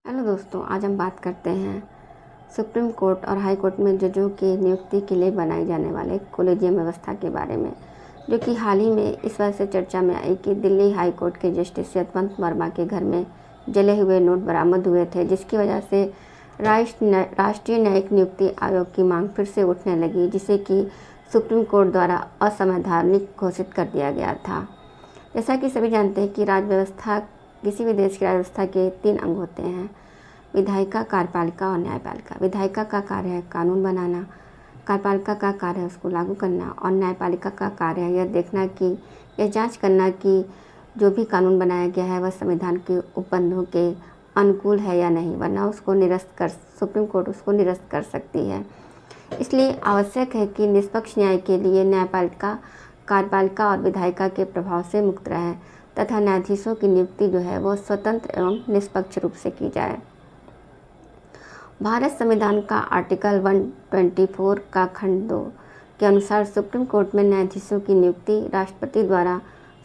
Hello दोस्तों, आज हम बात करते हैं सुप्रीम कोर्ट और हाई कोर्ट में जजों की नियुक्ति के लिए बनाई जाने वाले कोलेजियम व्यवस्था के बारे में, जो कि हाल ही में इस वजह से चर्चा में आई कि दिल्ली हाई कोर्ट के जस्टिस यशवंत वर्मा के घर में जले हुए नोट बरामद हुए थे, जिसकी वजह से राष्ट्रीय न्यायिक नियुक्ति आयोग की मांग फिर से उठने लगी, जिसे कि सुप्रीम कोर्ट द्वारा असंवैधानिक घोषित कर दिया गया था। जैसा कि सभी जानते हैं कि राज्य व्यवस्था किसी भी देश की राज्य व्यवस्था के 3 अंग होते हैं: विधायिका, कार्यपालिका और न्यायपालिका। विधायिका का कार्य है कानून बनाना, कार्यपालिका का कार्य है उसको लागू करना और न्यायपालिका का कार्य है यह देखना कि यह जांच करना कि जो भी कानून बनाया गया है वह संविधान के उपबंधों के अनुकूल है या नहीं, वरना सुप्रीम कोर्ट उसको निरस्त कर सकती है। इसलिए आवश्यक है कि निष्पक्ष न्याय के लिए न्यायपालिका, कार्यपालिका और विधायिका के प्रभाव से मुक्त रहे तथा न्यायाधीशों की नियुक्ति जो है वह स्वतंत्र एवं निष्पक्ष रूप से की जाए। भारत संविधान का आर्टिकल 124 का खंड 2 के अनुसार सुप्रीम कोर्ट में न्यायाधीशों की नियुक्ति राष्ट्रपति द्वारा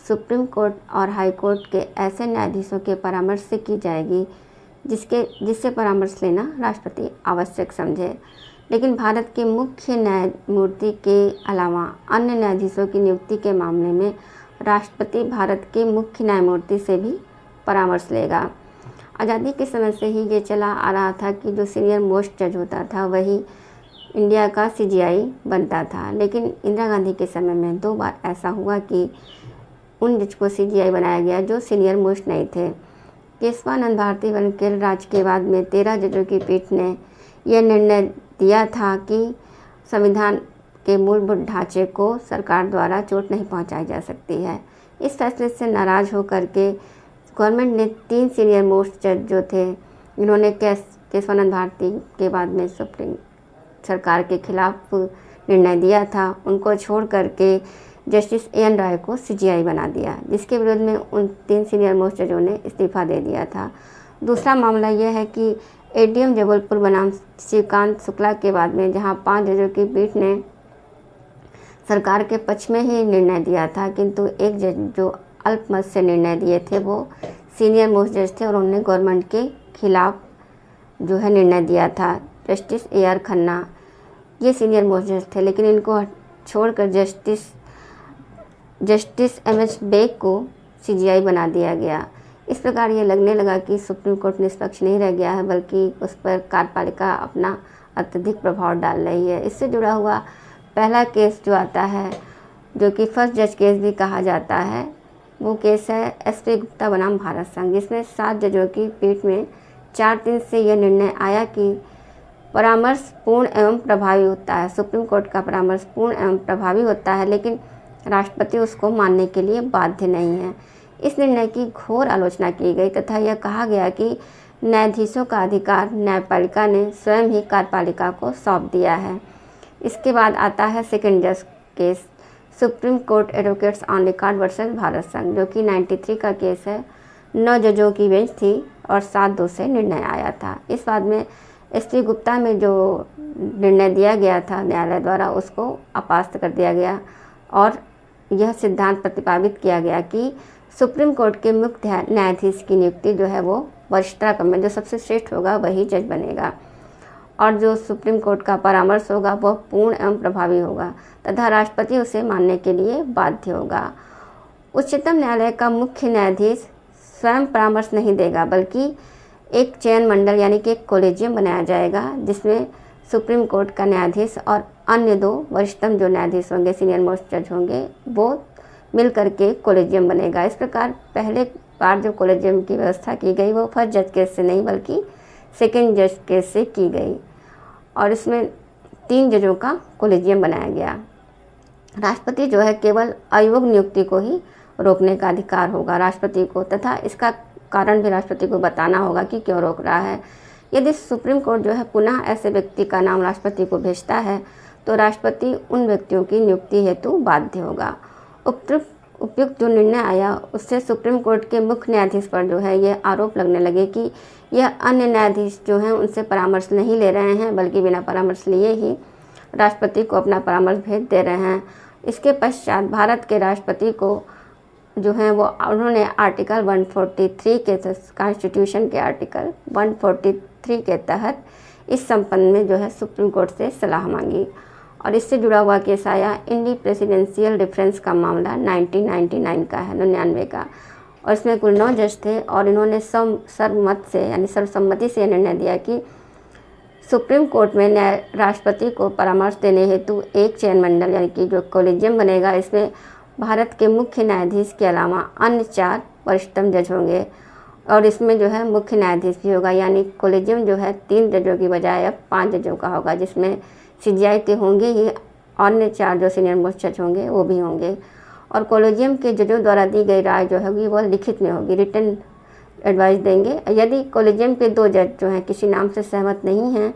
सुप्रीम कोर्ट और हाई कोर्ट के ऐसे न्यायाधीशों के परामर्श से की जाएगी जिससे परामर्श लेना राष्ट्रपति आवश्यक समझे। लेकिन भारत के मुख्य न्यायमूर्ति के अलावा अन्य न्यायाधीशों की नियुक्ति के मामले में राष्ट्रपति भारत के मुख्य न्यायमूर्ति से भी परामर्श लेगा। आज़ादी के समय से ही ये चला आ रहा था कि जो सीनियर मोस्ट जज होता था वही इंडिया का सीजीआई बनता था, लेकिन इंदिरा गांधी के समय में 2 बार ऐसा हुआ कि उन जज को सीजीआई बनाया गया जो सीनियर मोस्ट नहीं थे। केशवानंद भारती वनखेल राज के बाद में 13 जजों की पीठ ने यह निर्णय दिया था कि संविधान के मूलभूत ढांचे को सरकार द्वारा चोट नहीं पहुंचाई जा सकती है। इस फैसले से नाराज होकर के गवर्नमेंट ने 3 सीनियर मोस्ट जज जो थे, इन्होंने केशवानंद भारती के बाद में सुप्रीम सरकार के खिलाफ निर्णय दिया था, उनको छोड़ करके जस्टिस एएन राय को सीजीआई बना दिया, जिसके विरोध में उन 3 सीनियर मोस्ट जजों ने इस्तीफा दे दिया था। दूसरा मामला यह है कि एडीएम जबलपुर बनाम श्रीकांत शुक्ला के बाद में जहां 5 जजों की पीठ ने सरकार के पक्ष में ही निर्णय दिया था, किंतु एक जज जो अल्पमत से निर्णय दिए थे वो सीनियर मोस्ट जज थे और उन्होंने गवर्नमेंट के खिलाफ जो है निर्णय दिया था। जस्टिस AR खन्ना ये सीनियर मोस्ट जज थे, लेकिन इनको छोड़कर जस्टिस MS बेग को सीजीआई बना दिया गया। इस प्रकार ये लगने लगा कि सुप्रीम कोर्ट निष्पक्ष नहीं रह गया है, बल्कि उस पर कार्यपालिका अपना अत्यधिक प्रभाव डाल रही है। इससे जुड़ा हुआ पहला केस जो आता है, जो कि फर्स्ट जज केस भी कहा जाता है, वो केस है SP गुप्ता बनाम भारत संघ, जिसमें 7 जजों की पीठ में 4-3 से यह निर्णय आया कि परामर्श पूर्ण एवं प्रभावी होता है। सुप्रीम कोर्ट का परामर्श पूर्ण एवं प्रभावी होता है, लेकिन राष्ट्रपति उसको मानने के लिए बाध्य नहीं है। इस निर्णय की घोर आलोचना की गई तथा यह कहा गया कि न्यायाधीशों का अधिकार न्यायपालिका ने स्वयं ही कार्यपालिका को सौंप दिया है। इसके बाद आता है सेकंड जज case, supreme court advocates on record versus Bharat संघ, जो कि 93 का केस है। 9 जजों की बेंच थी और 7-2 से निर्णय आया था। इस बाद में SP गुप्ता में जो निर्णय दिया गया था न्यायालय द्वारा, उसको अपास्त कर दिया गया और यह सिद्धांत प्रतिपादित किया गया कि सुप्रीम कोर्ट के मुख्य न्यायाधीश की नियुक्ति जो है वो वरिष्ठता क्रम में जो सबसे श्रेष्ठ होगा वही जज बनेगा और जो सुप्रीम कोर्ट का परामर्श होगा वह पूर्ण एवं प्रभावी होगा तथा राष्ट्रपति उसे मानने के लिए बाध्य होगा। उच्चतम न्यायालय का मुख्य न्यायाधीश स्वयं परामर्श नहीं देगा, बल्कि एक चयन मंडल यानी कि एक कोलेजियम बनाया जाएगा, जिसमें सुप्रीम कोर्ट का न्यायाधीश और अन्य 2 वरिष्ठतम जो न्यायाधीश होंगे, सीनियर मोस्ट जज होंगे, वो मिल करके कोलेजियम बनेगा। इस प्रकार पहले बार जो कोलेजियम की व्यवस्था की गई वो फर्स्ट जज केस से नहीं बल्कि सेकंड जज केस से की गई और इसमें 3 जजों का कोलेजियम बनाया गया। राष्ट्रपति जो है केवल अयोग्य नियुक्ति को ही रोकने का अधिकार होगा राष्ट्रपति को, तथा इसका कारण भी राष्ट्रपति को बताना होगा कि क्यों रोक रहा है। यदि सुप्रीम कोर्ट जो है पुनः ऐसे व्यक्ति का नाम राष्ट्रपति को भेजता है तो राष्ट्रपति उन व्यक्तियों की नियुक्ति हेतु बाध्य होगा। उपयुक्त जो निर्णय आया उससे सुप्रीम कोर्ट के मुख्य न्यायाधीश पर जो है यह आरोप लगने लगे कि यह अन्य न्यायाधीश जो हैं उनसे परामर्श नहीं ले रहे हैं, बल्कि बिना परामर्श लिए ही राष्ट्रपति को अपना परामर्श भेज दे रहे हैं। इसके पश्चात भारत के राष्ट्रपति को जो हैं वो उन्होंने आर्टिकल 143 के कॉन्स्टिट्यूशन के आर्टिकल 143 के तहत इस संबंध में जो है सुप्रीम कोर्ट से सलाह मांगी और इससे जुड़ा हुआ केस आया इंडी प्रेसिडेंशियल डिफरेंस का मामला 1999 का है, 99 का। और इसमें कुल 9 जज थे और इन्होंने सर्वमत से यानी सर्वसम्मति से निर्णय दिया कि सुप्रीम कोर्ट में राष्ट्रपति को परामर्श देने हेतु एक चयन मंडल यानी कि जो कोलेजियम बनेगा, इसमें भारत के मुख्य न्यायाधीश के अलावा अन्य 4 वरिष्ठतम जज होंगे और इसमें जो है मुख्य न्यायाधीश भी होगा, यानी कोलेजियम जो है 3 जजों की बजाय अब 5 जजों का होगा, जिसमें सीजीआई के होंगे ही, अन्य 4 जो सीनियर मोस्ट जज होंगे वो भी होंगे। और कोलेजियम के जजों द्वारा दी गई राय जो होगी वह लिखित में होगी, रिटन एडवाइस देंगे। यदि कोलेजियम के 2 जज जो हैं किसी नाम से सहमत नहीं हैं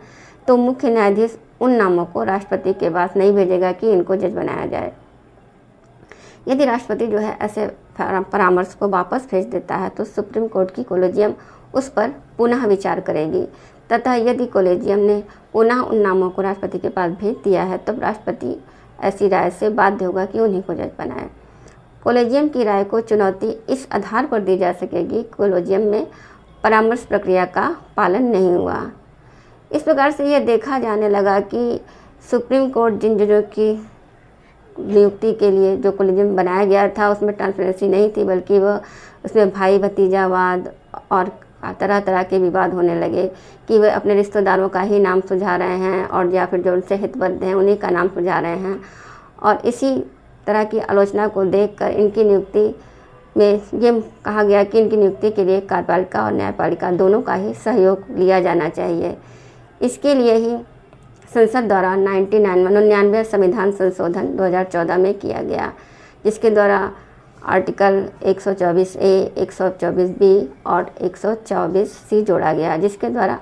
तो मुख्य न्यायाधीश उन नामों को राष्ट्रपति के पास नहीं भेजेगा कि इनको जज बनाया जाए। यदि राष्ट्रपति जो है ऐसे परामर्श को वापस भेज देता है तो सुप्रीम कोर्ट की कोलेजियम उस पर पुनः विचार करेगी तथा यदि कोलेजियम ने पुनः उन नामों को राष्ट्रपति के पास भेज दिया है तब राष्ट्रपति ऐसी राय से बाध्य होगा कि उन्हीं को जज बनाए। कोलेजियम की राय को चुनौती इस आधार पर दी जा सकेगी कोलेजियम में परामर्श प्रक्रिया का पालन नहीं हुआ। इस प्रकार से यह देखा जाने लगा कि सुप्रीम कोर्ट जिन जजों की नियुक्ति के लिए जो कोलेजियम बनाया गया था उसमें ट्रांसपेरेंसी नहीं थी, बल्कि वह उसमें भाई भतीजावाद और तरह तरह के विवाद होने लगे कि वे अपने रिश्तेदारों का ही नाम सुझा रहे हैं और या फिर जो उनसे हितबद्ध हैं उन्हीं का नाम सुझा रहे हैं। और इसी तरह की आलोचना को देखकर इनकी नियुक्ति में ये कहा गया कि इनकी नियुक्ति के लिए कार्यपालिका और न्यायपालिका दोनों का ही सहयोग लिया जाना चाहिए। इसके लिए ही संसद द्वारा 99 संविधान संशोधन 2014 में किया गया, जिसके द्वारा आर्टिकल 124A, 124B और 124C जोड़ा गया, जिसके द्वारा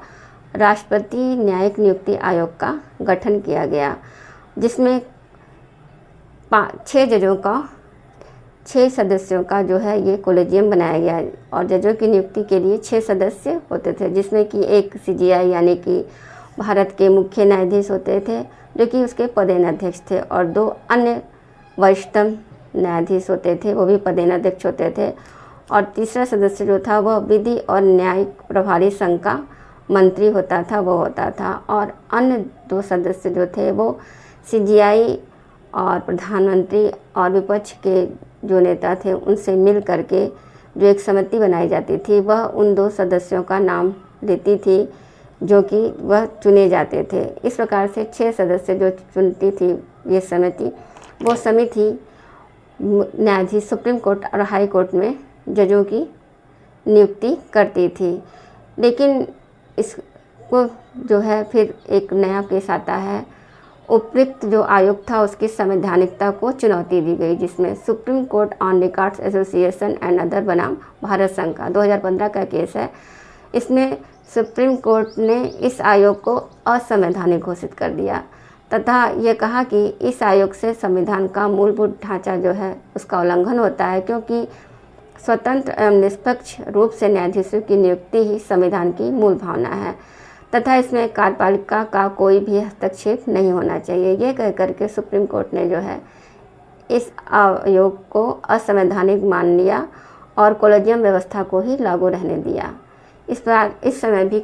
राष्ट्रपति न्यायिक नियुक्ति आयोग का गठन किया गया, जिसमें 6 जजों का 6 सदस्यों का जो है ये कोलेजियम बनाया गया। और जजों की नियुक्ति के लिए 6 सदस्य होते थे, जिसमें कि एक सीजीआई यानी कि भारत के मुख्य न्यायाधीश होते थे जो कि उसके पदेन अध्यक्ष थे, और 2 अन्य वरिष्ठतम न्यायाधीश होते थे, वो भी पदेन अध्यक्ष होते थे। और तीसरा सदस्य जो था वह विधि और न्यायिक प्रभारी संघ का मंत्री होता था, वो होता था। और अन्य 2 सदस्य जो थे वो सीजीआई और प्रधानमंत्री और विपक्ष के जो नेता थे उनसे मिल करके जो एक समिति बनाई जाती थी वह उन 2 सदस्यों का नाम लेती थी जो कि वह चुने जाते थे। इस प्रकार से 6 सदस्य जो चुनती थी ये समिति, वो समिति न्यायाधीश सुप्रीम कोर्ट और हाई कोर्ट में जजों की नियुक्ति करती थी। लेकिन इसको जो है फिर एक नया केस आता है, उपयुक्त जो आयोग था उसकी संवैधानिकता को चुनौती दी गई, जिसमें supreme court on records association and other बनाम भारत संघ का 2015 का केस है। इसमें सुप्रीम कोर्ट ने इस आयोग को असंवैधानिक घोषित कर दिया तथा ये कहा कि इस आयोग से संविधान का मूलभूत ढांचा जो है उसका उल्लंघन होता है, क्योंकि स्वतंत्र एवं निष्पक्ष रूप से न्यायाधीशों की नियुक्ति ही संविधान की मूल भावना है तथा इसमें कार्यपालिका का कोई भी हस्तक्षेप नहीं होना चाहिए। ये कह करके सुप्रीम कोर्ट ने जो है इस आयोग को असंवैधानिक मान लिया और कोलेजियम व्यवस्था को ही लागू रहने दिया। इस समय भी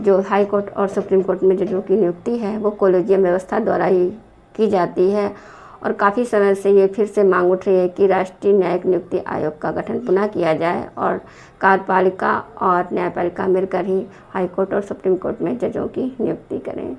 जो हाई कोर्ट और सुप्रीम कोर्ट में जजों की नियुक्ति है वो कोलेजियम व्यवस्था द्वारा ही की जाती है। और काफ़ी समय से ये फिर से मांग उठ रही है कि राष्ट्रीय न्यायिक नियुक्ति आयोग का गठन पुनः किया जाए और कार्यपालिका और न्यायपालिका मिलकर ही हाई कोर्ट और सुप्रीम कोर्ट में जजों की नियुक्ति करें।